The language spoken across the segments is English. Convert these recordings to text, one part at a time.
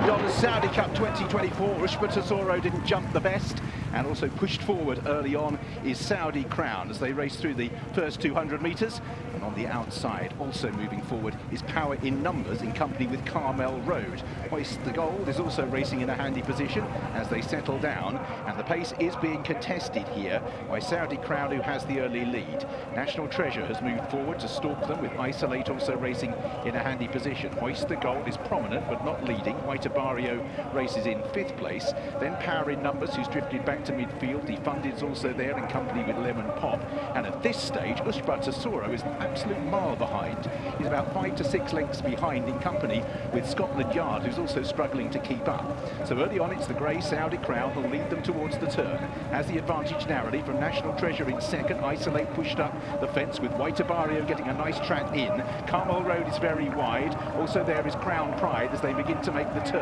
million Saudi Cup 2024. Ushba Tesoro didn't jump the best, and also pushed forward early on is Saudi Crown as they race through the first 200 metres. And on the outside, also moving forward, is Power in Numbers in company with Carmel Road. Hoist the Gold is also racing in a handy position as they settle down, and the pace is being contested here by Saudi Crown, who has the early lead. National Treasure has moved forward to stalk them, with Isolate also racing in a handy position. Hoist the Gold is prominent but not leading. White Barrio races in 5th place. Then Power in Numbers, who's drifted back to midfield. Defunded is also there in company with Lemon Pop. And at this stage, Ushba Tesoro is an absolute mile behind. He's about 5 to 6 lengths behind in company with Scotland Yard, who's also struggling to keep up. So early on, it's the grey Saudi Crown who'll lead them towards the turn. Has the advantage narrowly from National Treasure in second. Isolate pushed up the fence with White Barrio getting a nice track in. Carmel Road is very wide. Also there is Crown Pride as they begin to make the turn.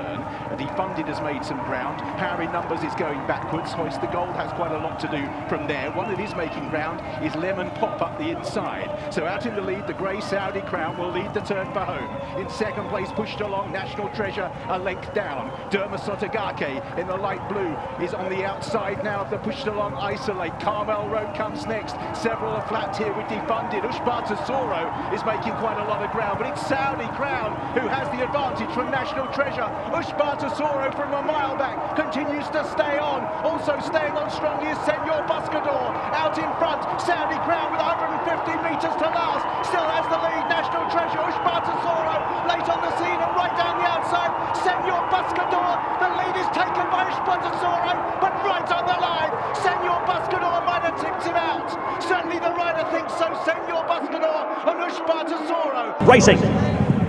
Defunded has made some ground. Power in Numbers is going backwards. Hoist the Gold has quite a lot to do from there. One that is making ground is Lemon Pop up the inside. So out in the lead, the grey Saudi Crown will lead the turn for home. In second place, pushed along National Treasure, a length down. Derma Sotogake in the light blue is on the outside now of the pushed along Isolate. Carmel Road comes next. Several are flat here with Defunded. Ushba Tesoro is making quite a lot of ground, but it's Saudi Crown who has the advantage from National Treasure. Ushba Tesoro from a mile back continues to stay on. Also staying on strongly is Senor Buscador. Out in front, Saudi Crown with 150 metres to last. Still has the lead. National Treasure, Ushba Tesoro late on the scene and right down the outside. Senor Buscador. The lead is taken by Ushba Tesoro, but right on the line. Senor Buscador might have tipped him out. Certainly the rider thinks so. Senor Buscador and Ushba Tesoro. Racing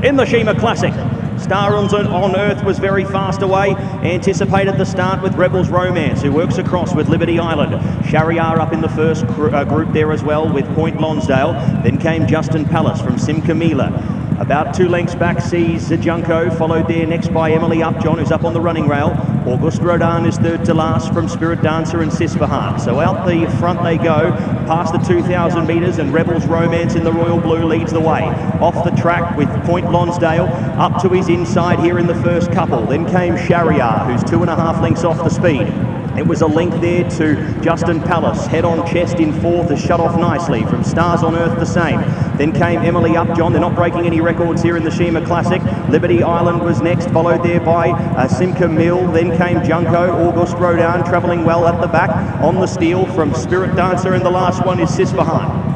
in the Shima Classic. Star on Earth was very fast away. Anticipated the start with Rebels Romance, who works across with Liberty Island. Shariar up in the first group there as well with Point Lonsdale. Then came Justin Palace from Sim Camila. About 2 lengths back sees Junko, followed there next by Emily Upjohn, who's up on the running rail. Auguste Rodin is third to last from Spirit Dancer and Sisfahan. So out the front they go, past the 2,000 metres, and Rebels Romance in the royal blue leads the way. Off the track with Point Lonsdale, up to his inside here in the first couple. Then came Shariar, who's 2.5 lengths off the speed. It was a link there to Justin Palace. Head on chest in 4th is shut off nicely. From Stars on Earth the same. Then came Emily Upjohn. They're not breaking any records here in the Shima Classic. Liberty Island was next, followed there by Simca Mill. Then came Junko. Auguste Rodin travelling well at the back. On the steel from Spirit Dancer, and the last one is Sisfahan.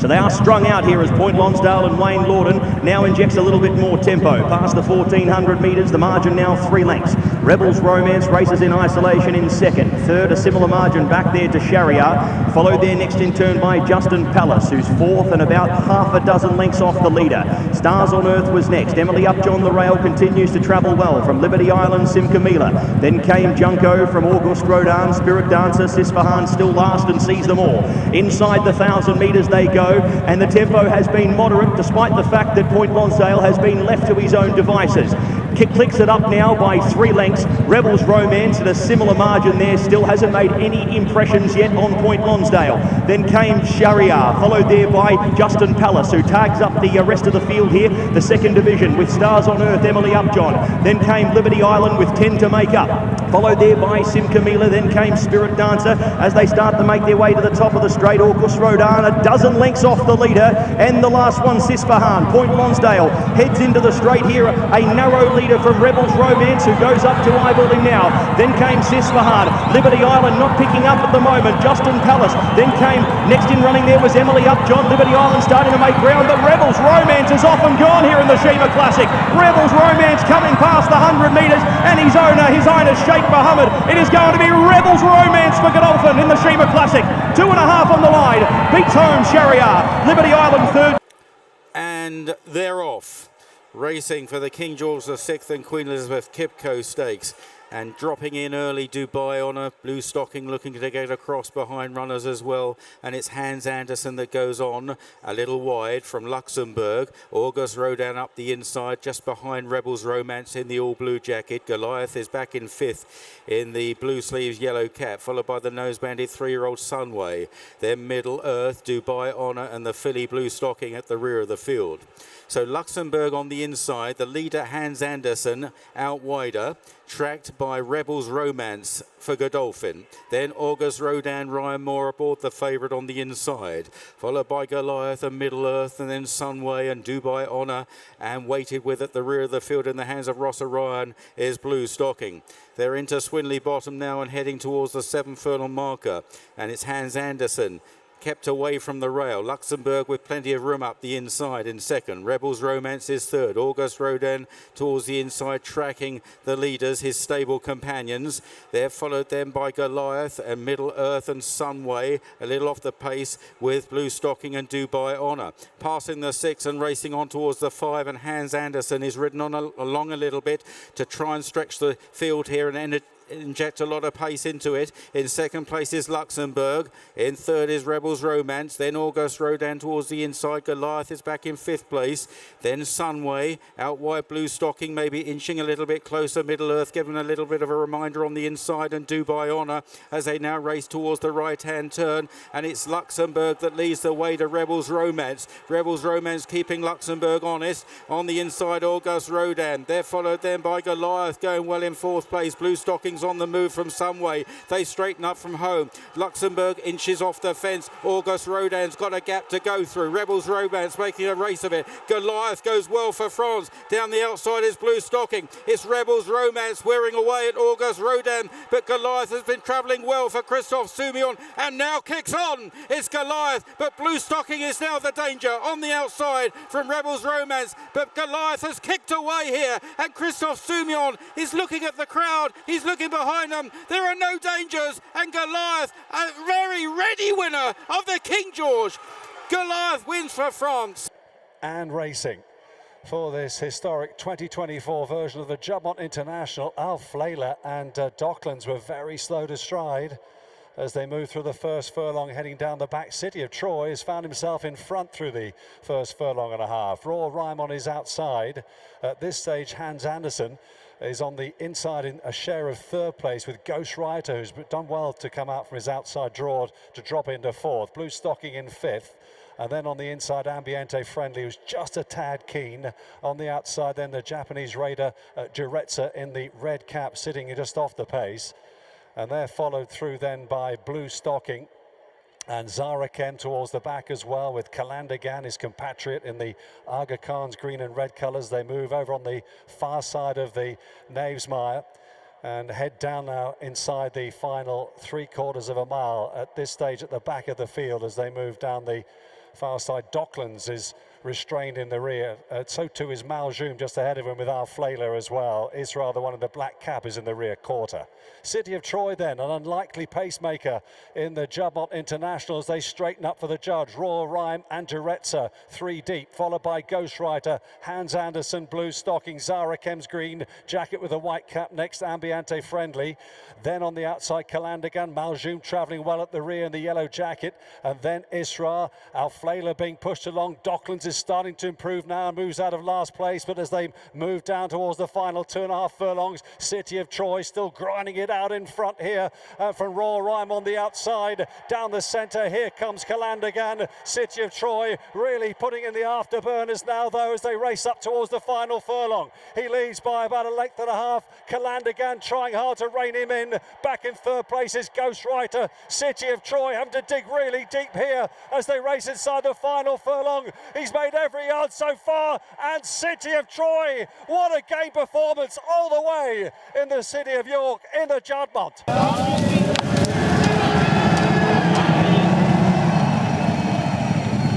So they are strung out here as Point Lonsdale and Wayne Lorden now injects a little bit more tempo. Past the 1,400 metres, the margin now 3 lengths. Rebels Romance races in isolation in second. Third, a similar margin back there to Shariar. Followed there next in turn by Justin Palace, who's 4th and about half a dozen lengths off the leader. Stars on Earth was next. Emily Upjohn the rail continues to travel well from Liberty Island, Sim Camila. Then came Junko from Auguste Rodin. Spirit Dancer, Sisfahan still last and sees them all. Inside the 1,000 metres they go, and the tempo has been moderate despite the fact that Point Lonsdale has been left to his own devices. Clicks it up now by 3 lengths. Rebels Romance at a similar margin there, still hasn't made any impressions yet on Point Lonsdale. Then came Shariar, followed there by Justin Palace, who tags up the rest of the field here, the second division, with Stars on Earth, Emily Upjohn. Then came Liberty Island with 10 to make up. Followed there by Sim Camila, then came Spirit Dancer as they start to make their way to the top of the straight. Auguste Rodin, a dozen lengths off the leader, and the last one, Sisfahan. Point Lonsdale heads into the straight here, a narrow leader from Rebels Romance, who goes up to eyeballing now. Then came Sisfahan. Liberty Island not picking up at the moment. Justin Palace. Then came next in running there was Emily Upjohn. Liberty Island starting to make ground, but Rebels Romance is off and gone here in the Shima Classic. Rebels Romance coming past the 100 metres, and his owner, His Highness Sheikh Mohammed. It is going to be Rebels Romance for Godolphin in the Shima Classic. 2.5 on the line. Beats home Shariar. Liberty Island third. And they're off. Racing for the King George VI and Queen Elizabeth Kipco Stakes. And dropping in early, Dubai Honor, Bluestocking looking to get across behind runners as well. And it's Hans Andersen that goes on a little wide from Luxembourg. August Rodin up the inside, just behind Rebels Romance in the all-blue jacket. Goliath is back in 5th in the blue sleeves, yellow cap, followed by the nose banded 3-year-old Sunway. Then Middle Earth, Dubai Honor, and the filly Bluestocking at the rear of the field. So Luxembourg on the inside, the leader Hans Andersen out wider, tracked by Rebels Romance for Godolphin. Then August Rodin, Ryan Moore aboard the favourite on the inside, followed by Goliath and Middle Earth, and then Sunway and Dubai Honor, and weighted with at the rear of the field in the hands of Ross Orion is Bluestocking. They're into Swinley Bottom now and heading towards the 7 furlong marker, and it's Hans Andersen kept away from the rail. Luxembourg with plenty of room up the inside in 2nd. Rebels Romance is 3rd. August Rodin towards the inside, tracking the leaders, his stable companions. They're followed then by Goliath and Middle Earth and Sunway, a little off the pace with Bluestocking and Dubai Honor. Passing the 6 and racing on towards the 5, and Hans Andersen is ridden on along a little bit to try and stretch the field here and inject a lot of pace into it. In 2nd place is Luxembourg. In 3rd is Rebels Romance. Then August Rodin towards the inside. Goliath is back in 5th place. Then Sunway out wide. Bluestocking maybe inching a little bit closer. Middle Earth giving a little bit of a reminder on the inside, and Dubai Honor as they now race towards the right-hand turn. And it's Luxembourg that leads the way to Rebels Romance. Rebels Romance keeping Luxembourg honest. On the inside, August Rodin. They're followed then by Goliath going well in 4th place. Bluestocking's on the move from Sunway. They straighten up from home. Luxembourg inches off the fence. August Rodin's got a gap to go through. Rebels Romance making a race of it. Goliath goes well for France. Down the outside is Bluestocking. It's Rebels Romance wearing away at August Rodin, but Goliath has been travelling well for Christophe Soumillon and now kicks on. It's Goliath, but Bluestocking is now the danger on the outside from Rebels Romance, but Goliath has kicked away here, and Christophe Soumillon is looking at the crowd. He's looking behind them. There are no dangers, and Goliath, a very ready winner of the King George. Goliath wins for France. And racing for this historic 2024 version of the Jubbont International, Alf Flailer and Docklands were very slow to stride as they move through the first furlong, heading down the back. City of Troy has found himself in front through the first furlong and a half. Raw Rhyme on his outside. At this stage, Hans Andersen is on the inside in a share of 3rd place with Ghost Rider, who's done well to come out from his outside draw to drop into 4th. Bluestocking in 5th. And then on the inside, Ambiente Friendly, who's just a tad keen. On the outside, then the Japanese raider, Juretza, in the red cap, sitting just off the pace. And they're followed through then by Bluestocking. And Zara Kem towards the back as well, with Kalandagan, his compatriot, in the Aga Khan's green and red colours. They move over on the far side of the Knavesmire and head down now inside the final 3/4 of a mile at this stage at the back of the field as they move down the far side. Docklands is restrained in the rear. So too is Maljoum just ahead of him with Alf Flailer as well. Israel, the one in the black cap, is in the rear quarter. City of Troy then, an unlikely pacemaker in the Jubbont International as they straighten up for the judge. Raw Rhyme and Juretza, 3 deep, followed by Ghost Rider, Hans Andersen, Bluestocking, Zara Kem's green jacket with a white cap next, Ambiente Friendly. Then on the outside, Kalandagan, Maljoum travelling well at the rear in the yellow jacket. And then Israel, Alf Flailer being pushed along. Docklands is starting to improve now and moves out of last place, but as they move down towards the final 2.5 furlongs, City of Troy still grinding it out in front here from Raw Rhyme on the outside. Down the centre, here comes Kalandagan. City of Troy really putting in the afterburners now, though, as they race up towards the final furlong. He leads by about a length and a half. Kalandagan trying hard to rein him in. Back in 3rd place is Ghost Rider. City of Troy having to dig really deep here as they race inside the final furlong. He's made every yard so far, and City of Troy, what a game performance all the way in the city of York, in the Jubbont.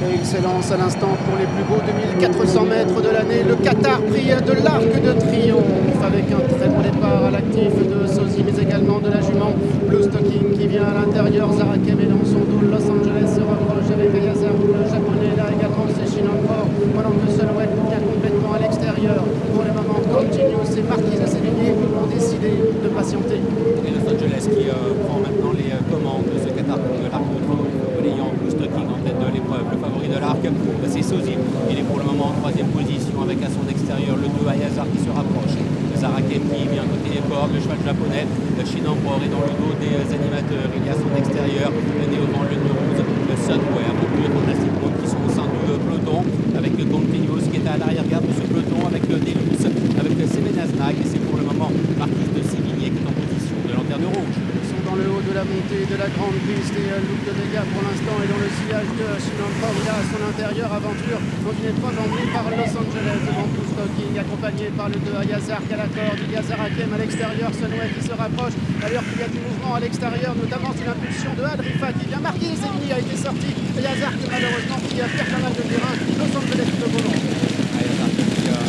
Excellence à l'instant pour les plus beaux 2400 mètres de l'année. Le Qatar pris de l'Arc de Triomphe avec un très bon départ à l'actif de Sosi, mais également de la jument Bluestocking qui vient à l'intérieur. Zara Kem est dans son dos. Los Angeles se rapproche avec Ayazaru, le japonais. Là également c'est Shinonport, pendant que Sunway vient complètement à l'extérieur. Pour le moment, Continuous et Marquis et Sévigné ont décidé de passer troisième position avec à son extérieur le 2 Ayazar qui se rapproche. Zarakem qui vient côté les cordes, le cheval japonais. Shinambror est dans le dos des animateurs. Il y a son extérieur, Néovan, le 11, le Sunway, avec deux Fantastic Moon qui sont au sein du peloton, avec Continuous qui est à l'arrière-garde de ce peloton, avec Deuce, avec Sevenasnag, et c'est pour le moment Marquis de Sévigné qui est en position de lanterne rouge. Ils sont dans le haut de la montée de la grande piste et Luc de Vega pour l'instant est dans le sillage de Shinambror. Il a à son intérieur Aventure dans une épreuve emmenée par Los Angeles devant Bluestocking, accompagné par le 2 Ayazar qui a la corde. Il y a Zarakem à l'extérieur, Sunway qui se rapproche. D'ailleurs qu'il y a du mouvement à l'extérieur, notamment c'est l'impulsion de Adrifa qui vient marquer. Sévigné a été sorti. Et Ayazar qui malheureusement qui perd pas mal de terrain. Los Angeles qui le volant. Ayazar qui a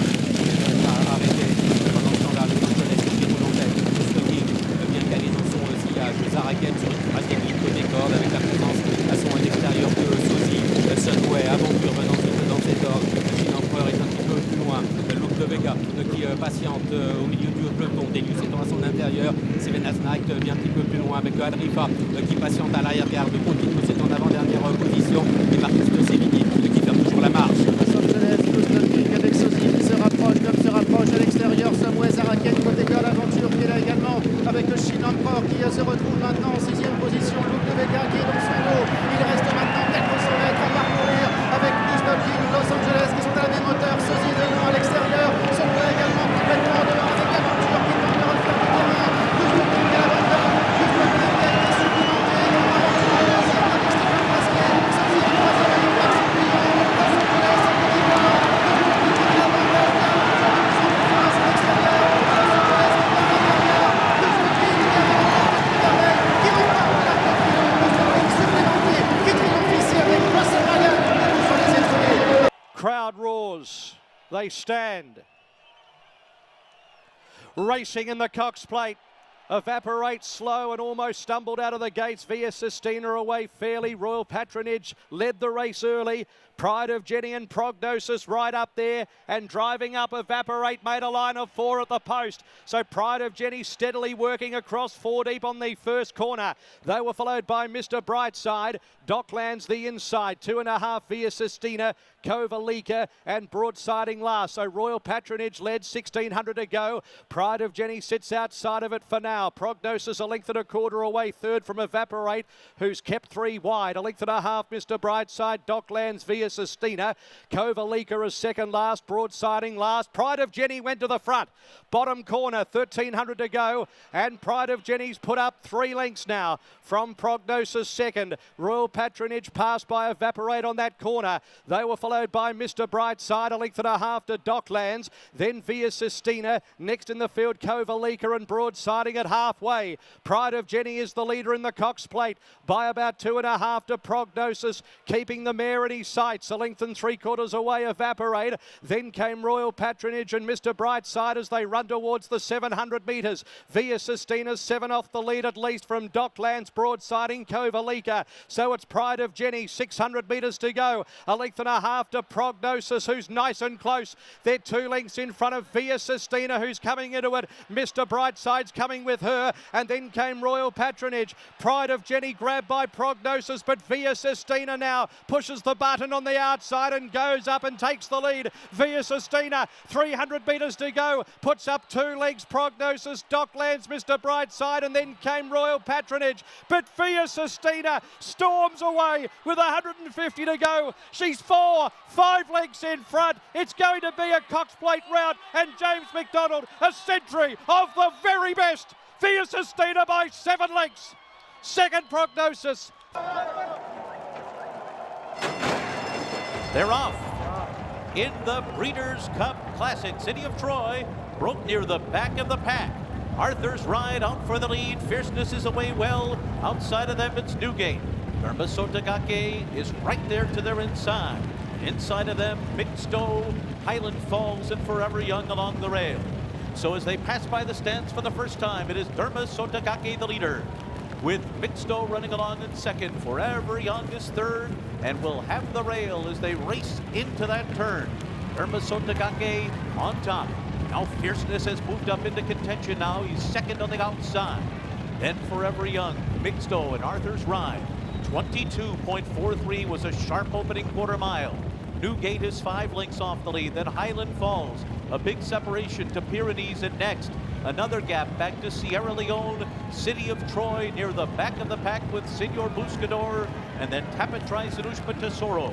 arrêté pendant ce temps-là. Los Angeles qui est en tête. Bluestocking bien calé dans son sillage. Zarakem sur une troisième ligne côté corde avec la présence à son extérieur de Sozy. Sunway, Aventure venant dans cet ordre. Shinambror est un petit peu plus loin. Luc de Vega qui patiente au milieu du peloton. Deuce étant à son intérieur. Sevenasnag vient un petit peu plus loin avec Adrifa qui patiente à l'arrière-garde. Continuous est en avant-dernière position. Et Marquis de Sévigné qui ferme toujours la marche. Los Angeles, Bluestocking avec Sozy qui se rapproche, comme se rapproche à l'extérieur. Sunway, Zarakem côté corde, Aventure qui est là également avec Shinambror qui se retrouve maintenant en 6e position. Luc de Vega qui est dans son dos. Il reste maintenant 400 mètres à parcourir avec Bluestocking, Los Angeles qui sont à la même hauteur. Sozy devant à l'extérieur. Sunway également complètement devant avec Aventure qui tente de refaire du terrain. Bluestocking à l'avant-garde. Bluestocking qui a été supplémenté. Aventure à avec Stéphane Pasquier. Sozy en troisième avec Max Pillon. Los Angeles à petit point. Bluestocking qui est à l'avant-garde. Face à l'extérieur. Los Angeles qui est à l'arrière. Bluestocking qui est à l'avant-garde. Qui repart à la tête. Bluestocking supplémenté. Qui triomphe ici avec Russell Ryan sur les étriers. Crowd roars. They stand. Racing in the Cox Plate. Evaporate slow and almost stumbled out of the gates via Sistina away fairly. Royal Patronage led the race early. Pride of Jenny and Prognosis right up there, and driving up Evaporate made a line of 4 at the post. So Pride of Jenny steadily working across 4 deep on the first corner. They were followed by Mr. Brightside. Docklands the inside, 2.5 via Sistina, Kovalika and Broadsiding last. So Royal Patronage led, 1600 to go. Pride of Jenny sits outside of it for now. Prognosis a length and a quarter away, third from Evaporate, who's kept 3 wide. A length and a half, Mr. Brightside. Docklands via Sistina. Kovalika is second last, Broadsiding last. Pride of Jenny went to the front. Bottom corner, 1300 to go. And Pride of Jenny's put up 3 lengths now from Prognosis second. Royal Patronage passed by Evaporate on that corner. They were followed by Mr. Brightside, a length and a half to Docklands. Then via Sistina. Next in the field, Kovalika and Broadsiding at halfway. Pride of Jenny is the leader in the Cox Plate by about 2.5 to Prognosis, keeping the mare in his sights. A length and 3/4 away, Evaporate. Then came Royal Patronage and Mr. Brightside as they run towards the 700 metres. Via Sistina's 7 off the lead at least from Docklands, Broadsiding, Kovalika. So it's Pride of Jenny, 600 metres to go. A length and a half to Prognosis, who's nice and close. They're 2 lengths in front of Via Sistina, who's coming into it. Mr. Brightside's coming with her. And then came Royal Patronage. Pride of Jenny grabbed by Prognosis, but Via Sistina now pushes the button on the outside and goes up and takes the lead. Via Sistina, 300 metres to go, puts up 2 legs. Prognosis, Docklands, Mr. Brightside, and then came Royal Patronage. But Via Sistina storms away with 150 to go. She's 5 lengths in front. It's going to be a Cox Plate rout, and James McDonald, a century of the very best. Via Sistina by 7 lengths. Second, Prognosis. They're off in the Breeders' Cup Classic. City of Troy broke near the back of the pack. Arthur's Ride out for the lead. Fierceness is away well. Outside of them, it's Newgate. Burma Sotagake is right there to their inside. Inside of them, Mixto, Highland Falls, and Forever Young along the rail. So as they pass by the stands for the first time, it is Burma Sotagake the leader, with Mixto running along in second. Forever Young is third, and will have the rail as they race into that turn. Burma Sotagake on top. Now Fierceness has moved up into contention now. He's second on the outside. Then Forever Young, Mixto, and Arthur's Ride. 22.43 was a sharp opening quarter mile. Newgate is 5 lengths off the lead. Then Highland Falls, a big separation to Pyrenees at next. Another gap back to Sierra Leone, City of Troy near the back of the pack with Senor Buscador, and then Tapatrais Rushpa Tesoro.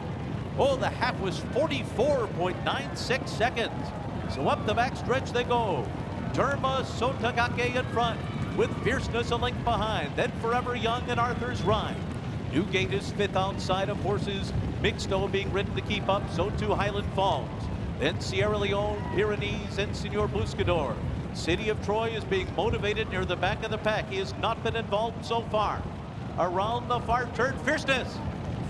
Oh, the half was 44.96 seconds. So up the backstretch they go. Terma Sotagake in front with Fierceness a length behind. Then Forever Young and Arthur's Rhyme. Newgate is 5th outside of horses. Mixto being ridden to keep up, so too Highland Falls. Then Sierra Leone, Pyrenees, and Senor Buscador. City of Troy is being motivated near the back of the pack. He has not been involved so far. Around the far turn, Fierceness.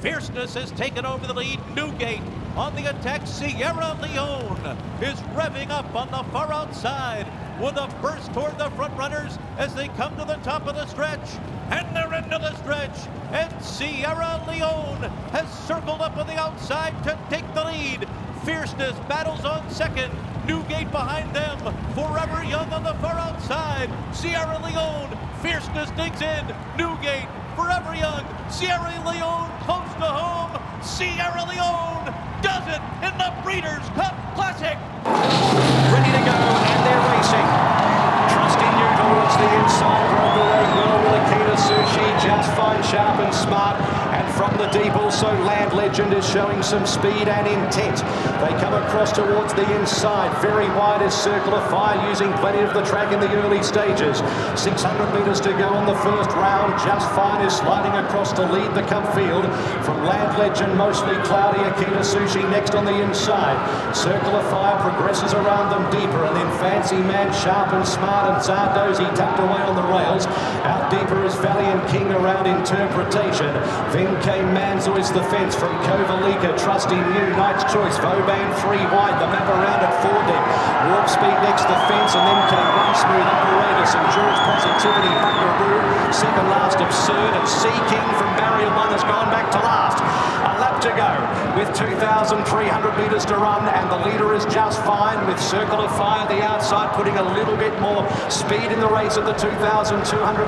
Fierceness has taken over the lead. Newgate on the attack. Sierra Leone is revving up on the far outside with a burst toward the front runners as they come to the top of the stretch. And they're into the stretch. And Sierra Leone has circled up on the outside to take the lead. Fierceness battles on second. Newgate behind them. Forever Young on the far outside. Sierra Leone. Fierceness digs in. Newgate. Forever Young. Sierra Leone close to home. Sierra Leone does it in the Breeders' Cup Classic. Ready to go, and they're racing. Trusting you towards the inside. Broke the road well with Akita Sushi. Just fine, sharp and smart. And from the deep also Land Legend is showing some speed and intent. They come across towards the inside. Very wide is Circle of Fire, using plenty of the track in the early stages. 600 metres to go on the first round. Just Fine is sliding across to lead the Cup field. From Land Legend, mostly cloudy. Akita Sushi next on the inside. Circle of Fire progresses around them deeper, and then Fancy Man, Sharp and Smart, and Zardozi tucked away on the rails. Out deeper is Valiant King around Interpretation. Then came Manzoi's the fence from Kovalika, Trusting You, Knight's Choice, Vauban 3 wide, the map around at 4 deep. Warp Speed next the fence, and then came One Smooth Operator, St. George Positivity, Buckaroo, second last Absurd, and Sea King from Barrier 1 has gone back to last. A lap to go with 2,300 metres to run, and the leader is Just Fine with Circle of Fire the outside, putting a little bit more speed in the race at the 2,200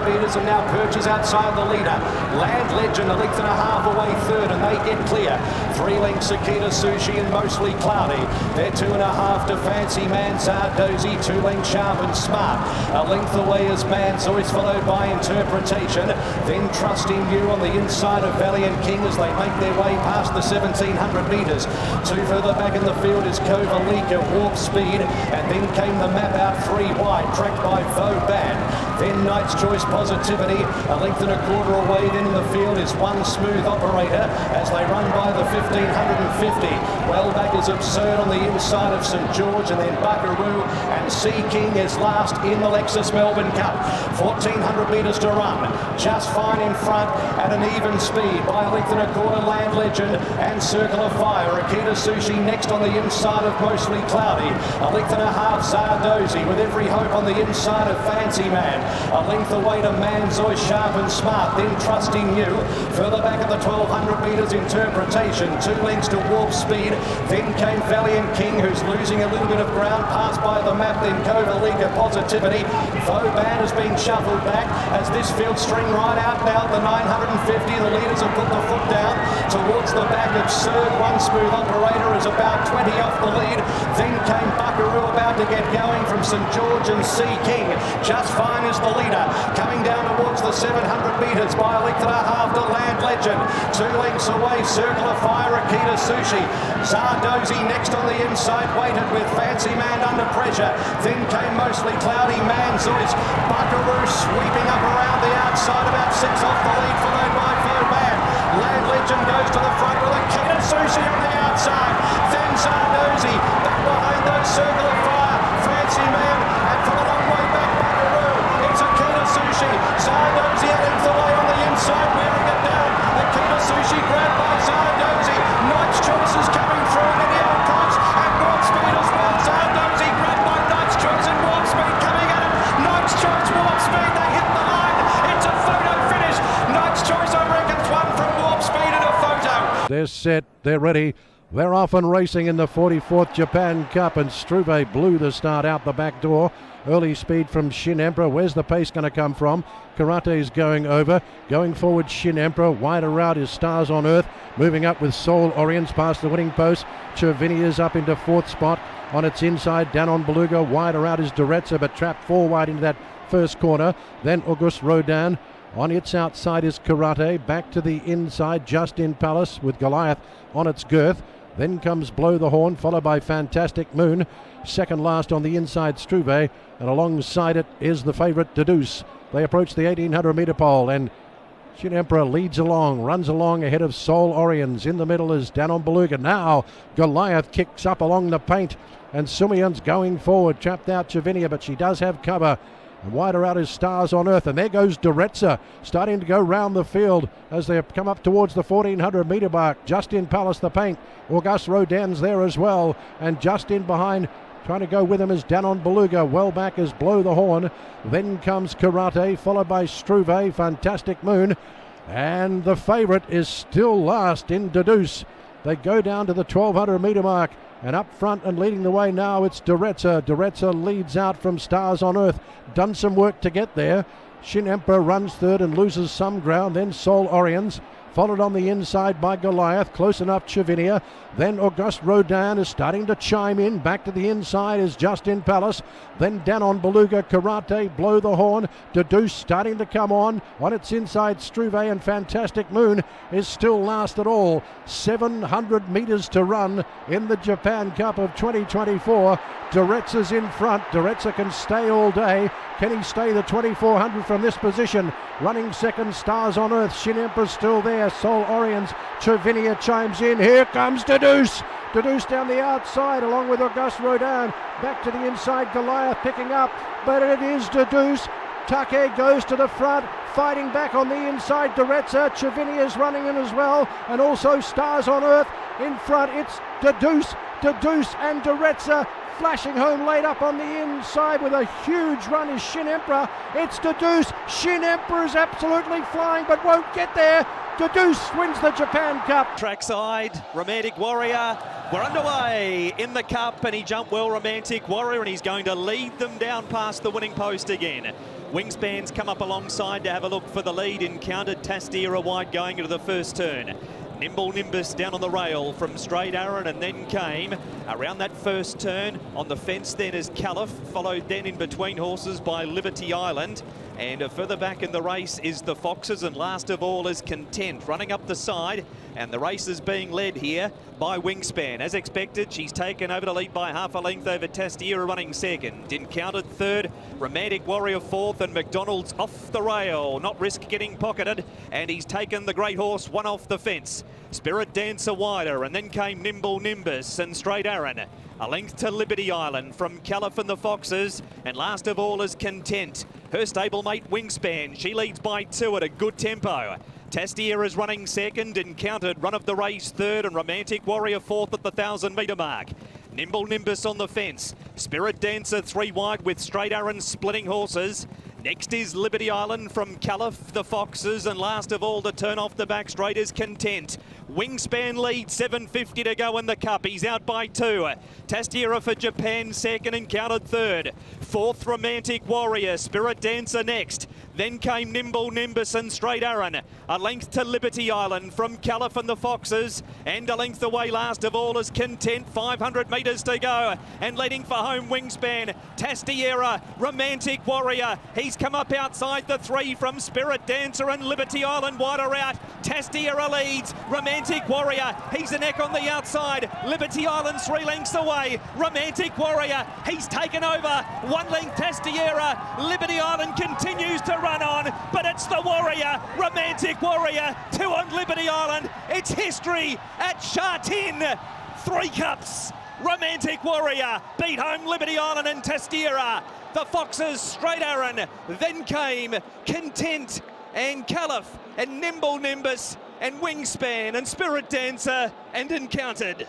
metres, and now perches outside the leader. Land Legend a length and a half away third, and they get clear. 3 lengths Akita Sushi and Mostly Cloudy. They're 2.5 to Fancy Man, Zardozi, 2 lengths Sharp and Smart. A length away is Manzoi's, followed by Interpretation. Then Trusting You on the inside of Valiant King as they make their way past the 1,700 metres. 2 further back in the field is Kovalika, Warp Speed, and then came the map out 3 wide, tracked by Vauban. Then Knight's Choice Positivity, a length and a quarter away. Then in the field is One Smooth Operator as they run by the 1,550. Well back is Absurd on the inside of St. George, and then Buckaroo and Sea King is last in the Lexus Melbourne Cup. 1,400 metres to run. Just Fine in front at an even speed by a length and a quarter. Land Legend and Circle of Fire. Akita Sushi next on the inside of Mostly Cloudy. A length and a half Zardozi with Every Hope on the inside of Fancy Man. A length away to Manzoi, Sharp and Smart. Then Trusting You. Further back at the 1,200 metres, Interpretation. 2 lengths to Warp Speed. Then came Valiant King, who's losing a little bit of ground. Passed by the map. Then Kovalika Positivity. Vauban has been shuffled back as this field string right out now. The 950. The leaders have put the foot down towards the back. Absurd. One Smooth Operator is about 20 off the lead. Then came Buckaroo about to get going from St. George and Sea King. Just Fine is the leader. Coming down towards the 700 metres by a length and a half to Land Legend. 2 lengths away, Circle of Fire, Akita Sushi. Zardozi next on the inside, waited with Fancy Man under pressure. Then came Mostly Cloudy, Manzoi's. Buckaroo sweeping up around the outside, about 6 off the lead, followed by Vauban. Land Legend goes to the front with Akita Sushi on the outside. Then Zardozi, back behind those Circle of Fire, Fancy Man, and from a long way back, Buckaroo. It's Akita Sushi. Zardozi a length away on the inside, wearing it down. Akita Sushi grabbed by Zardozi. Knight's Choice is coming through into the old coast, and Warp Speed as well. Zardozi grabbed by Knight's Choice, and Warp Speed coming at it. Knight's Choice, Warp Speed, they hit the line. It's a photo finish. Knight's Choice, I reckon, one from Warp Speed and a photo. They're set, they're ready. They're off and racing in the 44th Japan Cup, and Struve blew the start out the back door. Early speed from Shin Emperor. Where's the pace going to come from? Karate's going over. Going forward, Shin Emperor. Wider out is Stars on Earth. Moving up with Soul Oriens past the winning post. Cervinia's up into 4th spot. On its inside, down on Beluga. Wider out is Duretza, but trapped 4 wide into that first corner. Then Auguste Rodin. On its outside is Karate. Back to the inside, just in Palace with Goliath on its girth. Then comes Blow the Horn, followed by Fantastic Moon. Second last on the inside, Struve, and alongside it is the favourite, Deuce. They approach the 1800 metre pole, and Shin Emperor leads along, runs along ahead of Soul Oriens. In the middle is down on Beluga. Now Goliath kicks up along the paint, and Sumian's going forward. Trapped out Cervinia, but she does have cover. And wider out is Stars on Earth, and there goes Duretza starting to go round the field as they come up towards the 1400 metre mark. Just in Palace the paint. Auguste Rodin's there as well, and just in behind, trying to go with him is Danon Beluga. Well back is Blow the Horn. Then comes Karate, followed by Struve, Fantastic Moon. And the favourite is still last in Deuce. They go down to the 1200 metre mark. And up front and leading the way now, it's Duretza. Duretza leads out from Stars on Earth. Done some work to get there. Shin Emperor runs third and loses some ground. Then Soul Oriens, followed on the inside by Goliath. Close enough, Cervinia. Then Auguste Rodin is starting to chime in. Back to the inside is Just in Palace. Then down on Beluga, Karate, Blow the Horn. Deuce starting to come on. On its inside, Struve, and Fantastic Moon is still last at all. 700 metres to run in the Japan Cup of 2024. Duretza's in front. Duretza can stay all day. Can he stay the 2400 from this position? Running second, Stars on Earth. Shin Emperor's still there. Soul Oriens. Cervinia chimes in. Here comes Deuce. Deuce down the outside along with Auguste Rodin. Back to the inside, Goliath picking up, but it is Deuce. Take goes to the front, fighting back on the inside. Duretza, Cervinia's running in as well, and also Stars on Earth in front. It's Deuce and Duretza flashing home late up on the inside with a huge run is Shin Emperor. It's Deuce. Shin Emperor is absolutely flying but won't get there. Deuce wins the Japan Cup. Trackside, Romantic Warrior. We're underway in the Cup, and he jumped well, Romantic Warrior, and he's going to lead them down past the winning post again. Wingspan's come up alongside to have a look for the lead. Encountered Tastiera wide going into the first turn. Nimble Nimbus down on the rail from Straight Aaron, and then came around that first turn on the fence then is Caliph, followed then in between horses by Liberty Island. And further back in the race is the Foxes, and last of all is Content running up the side, and the race is being led here by Wingspan. As expected, she's taken over to lead by half a length over Tastiera running second. Encountered third, Romantic Warrior fourth, and McDonald's off the rail. Not risk getting pocketed, and he's taken the great horse one off the fence. Spirit Dancer wider, and then came Nimble Nimbus and Straight Aaron. A length to Liberty Island from Caliph and the Foxes, and last of all is Content. Her stablemate Wingspan, she leads by 2 at a good tempo. Tastiera is running second, Encountered run of the race third, and Romantic Warrior fourth at the 1000 metre mark. Nimble Nimbus on the fence. Spirit Dancer 3 wide with Straight Aaron splitting horses. Next is Liberty Island from Caliph, the Foxes, and last of all to turn off the back straight is Content. Wingspan leads, 7:50 to go in the Cup. He's out by 2. Tastiera for Japan second, Encountered third. Fourth, Romantic Warrior. Spirit Dancer next. Then came Nimble Nimbus and Straight Aaron. A length to Liberty Island from Caliph and the Foxes. And a length away last of all is Content. 500 metres to go. And leading for home Wingspan. Tastiera, Romantic Warrior. He's come up outside the 3 from Spirit Dancer and Liberty Island wider out. Tastiera leads. Romantic Warrior. He's a neck on the outside. Liberty Island 3 lengths away. Romantic Warrior. He's taken over. 1 length Tastiera. Liberty Island continues to run on, but it's the Warrior, Romantic Warrior, 2 on Liberty Island. It's history at Chartin. 3 cups. Romantic Warrior beat home Liberty Island and Tastiera. The Foxes, Straight Aaron. Then came Content and Caliph and Nimble Nimbus and Wingspan and Spirit Dancer and Encountered.